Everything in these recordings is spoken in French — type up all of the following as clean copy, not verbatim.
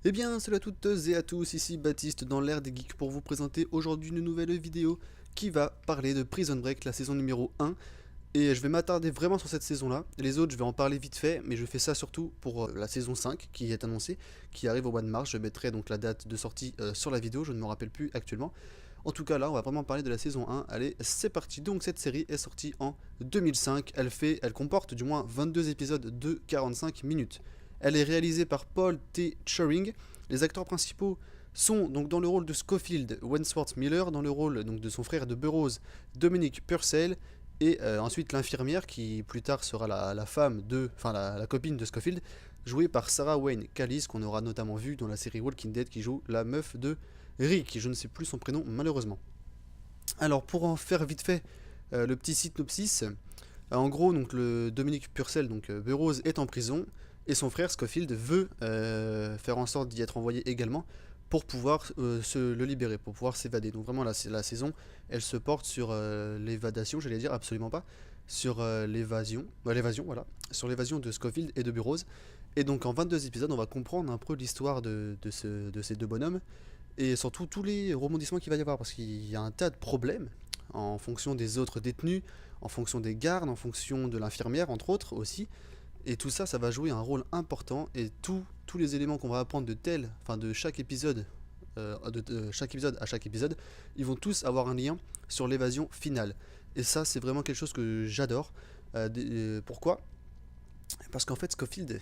Eh bien, salut à toutes et à tous, ici Baptiste dans l'ère des geeks pour vous présenter aujourd'hui une nouvelle vidéo qui va parler de Prison Break, la saison numéro 1. Et je vais m'attarder vraiment sur cette saison-là. Les autres, je vais en parler vite fait, mais je fais ça surtout pour la saison 5 qui est annoncée, qui arrive au mois de mars. Je mettrai donc la date de sortie sur la vidéo, je ne me rappelle plus actuellement. En tout cas, là, on va vraiment parler de la saison 1. Allez, c'est parti. Donc, cette série est sortie en 2005. Elle comporte du moins 22 épisodes de 45 minutes. Elle est réalisée par Paul T. Turing. Les acteurs principaux sont donc dans le rôle de Scofield, Wentworth Miller, dans le rôle donc de son frère de Burroughs, Dominic Purcell, et ensuite l'infirmière qui plus tard sera la femme de, enfin la copine de Scofield, jouée par Sarah Wayne Callis, qu'on aura notamment vu dans la série Walking Dead, qui joue la meuf de Rick, je ne sais plus son prénom malheureusement. Alors pour en faire vite fait le petit synopsis, en gros donc le Dominic Purcell, donc Burroughs est en prison et son frère Scofield veut faire en sorte d'y être envoyé également pour pouvoir le libérer, pour pouvoir s'évader. Donc vraiment la saison, elle se porte sur l'évadation, j'allais dire absolument pas, sur l'évasion, voilà, sur l'évasion de Scofield et de Burroughs. Et donc en 22 épisodes, on va comprendre un peu l'histoire de ces deux bonhommes et surtout tous les rebondissements qu'il va y avoir, parce qu'il y a un tas de problèmes en fonction des autres détenus, en fonction des gardes, en fonction de l'infirmière entre autres aussi, et tout ça, ça va jouer un rôle important, et tous les éléments qu'on va apprendre de chaque épisode, de chaque épisode à chaque épisode, ils vont tous avoir un lien sur l'évasion finale. Et ça, c'est vraiment quelque chose que j'adore. Pourquoi? Parce qu'en fait, Scofield,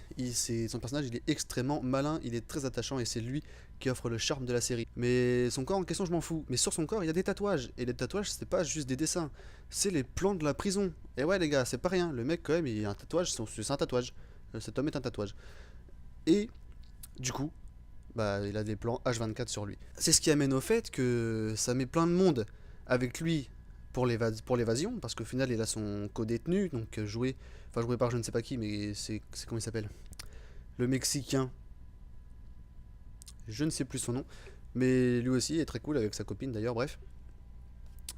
son personnage, il est extrêmement malin, il est très attachant et c'est lui qui offre le charme de la série. Mais son corps en question, je m'en fous. Mais sur son corps, il y a des tatouages. Et les tatouages, c'est pas juste des dessins, c'est les plans de la prison. Et ouais, les gars, c'est pas rien. Le mec, quand même, il a un tatouage, c'est un tatouage. Cet homme est un tatouage. Et du coup, bah, il a des plans H24 sur lui. C'est ce qui amène au fait que ça met plein de monde avec lui pour l'évasion, parce qu'au final, il a son co-détenu, donc joué par je ne sais pas qui, mais c'est comment il s'appelle? Le Mexicain, je ne sais plus son nom, mais lui aussi est très cool avec sa copine d'ailleurs, bref.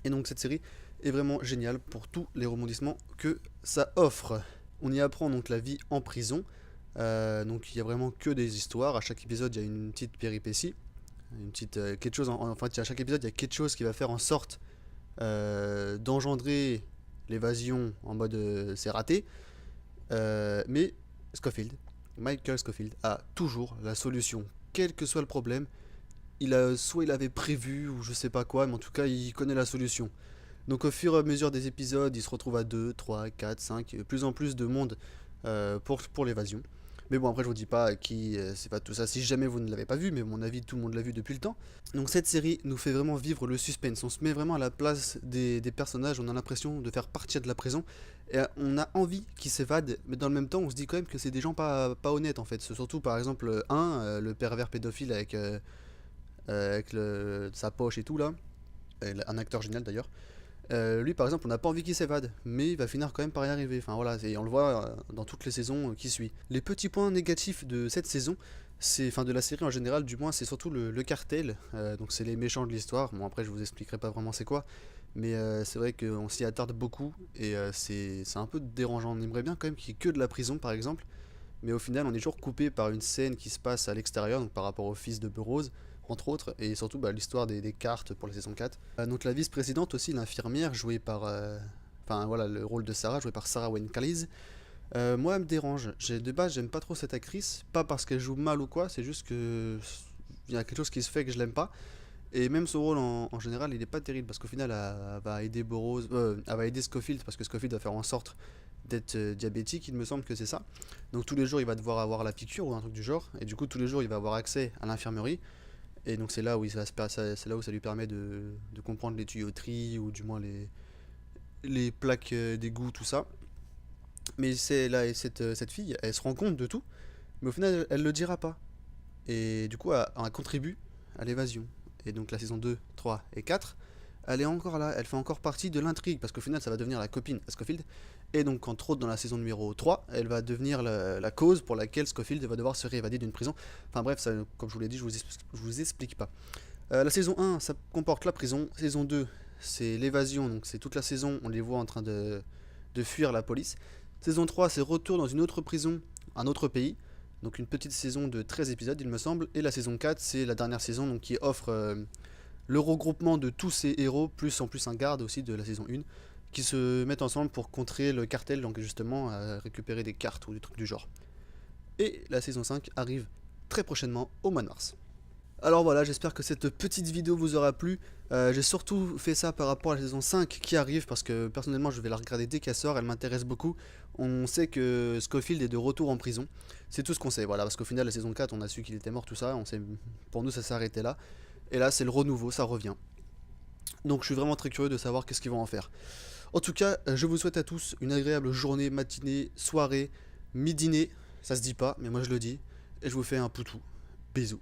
Et donc cette série est vraiment géniale pour tous les rebondissements que ça offre. On y apprend donc la vie en prison. Donc il y a vraiment que des histoires. À chaque épisode, il y a une petite péripétie, une petite quelque chose. Enfin, à chaque épisode, il y a quelque chose qui va faire en sorte d'engendrer l'évasion en mode c'est raté. Mais Scofield, Michael Scofield, a toujours la solution, quel que soit le problème. Soit il avait prévu ou je sais pas quoi, mais en tout cas il connaît la solution. Donc au fur et à mesure des épisodes, il se retrouve à 2, 3, 4, 5, plus en plus de monde pour l'évasion. Mais bon, après, je vous dis pas qui c'est pas tout ça si jamais vous ne l'avez pas vu, mais à mon avis, tout le monde l'a vu depuis le temps. Donc, cette série nous fait vraiment vivre le suspense. On se met vraiment à la place des personnages, on a l'impression de faire partie de la prison, et on a envie qu'ils s'évadent, mais dans le même temps, on se dit quand même que c'est des gens pas honnêtes en fait. C'est surtout par exemple, le pervers pédophile avec sa poche et tout là, un acteur génial d'ailleurs. Lui, par exemple, on n'a pas envie qu'il s'évade, mais il va finir quand même par y arriver. Enfin voilà, et on le voit dans toutes les saisons qui suivent. Les petits points négatifs de cette saison, enfin de la série en général, du moins, c'est surtout le cartel. Donc c'est les méchants de l'histoire. Bon après, je vous expliquerai pas vraiment c'est quoi, mais c'est vrai qu'on s'y attarde beaucoup et c'est un peu dérangeant. On aimerait bien quand même qu'il y ait que de la prison, par exemple, mais au final, on est toujours coupé par une scène qui se passe à l'extérieur, donc par rapport au fils de Burroughs, entre autres, et surtout l'histoire des cartes pour la saison 4. Donc la vice-présidente aussi, l'infirmière, jouée par... Enfin voilà, le rôle de Sarah, joué par Sarah Wayne Callies. Moi, elle me dérange. De base, j'aime pas trop cette actrice, pas parce qu'elle joue mal ou quoi, c'est juste que... Il y a quelque chose qui se fait que je l'aime pas. Et même son rôle en général, il est pas terrible parce qu'au final, elle va aider Burroughs, elle va aider Scofield parce que Scofield va faire en sorte d'être diabétique, il me semble que c'est ça. Donc tous les jours, il va devoir avoir la piqûre ou un truc du genre, et du coup tous les jours, il va avoir accès à l'infirmerie. Et donc c'est là où c'est là où ça lui permet de comprendre les tuyauteries ou du moins les plaques d'égout, tout ça. Mais c'est là, et cette fille, elle se rend compte de tout, mais au final, elle le dira pas. Et du coup, elle contribue à l'évasion. Et donc la saison 2, 3 et 4, elle est encore là, elle fait encore partie de l'intrigue, parce qu'au final, ça va devenir la copine à Scofield. Et donc, entre autres, dans la saison numéro 3, elle va devenir la cause pour laquelle Scofield va devoir se réévader d'une prison. Enfin bref, ça, comme je vous l'ai dit, je vous explique pas. La saison 1, ça comporte la prison. Saison 2, c'est l'évasion, donc c'est toute la saison, on les voit en train de fuir la police. Saison 3, c'est retour dans une autre prison, un autre pays. Donc une petite saison de 13 épisodes il me semble, et la saison 4 c'est la dernière saison donc, qui offre le regroupement de tous ces héros, plus en plus un garde aussi de la saison 1, qui se mettent ensemble pour contrer le cartel, donc justement à récupérer des cartes ou des trucs du genre. Et la saison 5 arrive très prochainement au mois de mars. Alors voilà, j'espère que cette petite vidéo vous aura plu. J'ai surtout fait ça par rapport à la saison 5 qui arrive, parce que personnellement je vais la regarder dès qu'elle sort, elle m'intéresse beaucoup. On sait que Scofield est de retour en prison, c'est tout ce qu'on sait, voilà, parce qu'au final la saison 4 on a su qu'il était mort, tout ça, on sait, pour nous ça s'est arrêté là. Et là c'est le renouveau, ça revient. Donc je suis vraiment très curieux de savoir qu'est-ce qu'ils vont en faire. En tout cas, je vous souhaite à tous une agréable journée, matinée, soirée, mi-dîner, ça se dit pas, mais moi je le dis, et je vous fais un poutou. Bisous.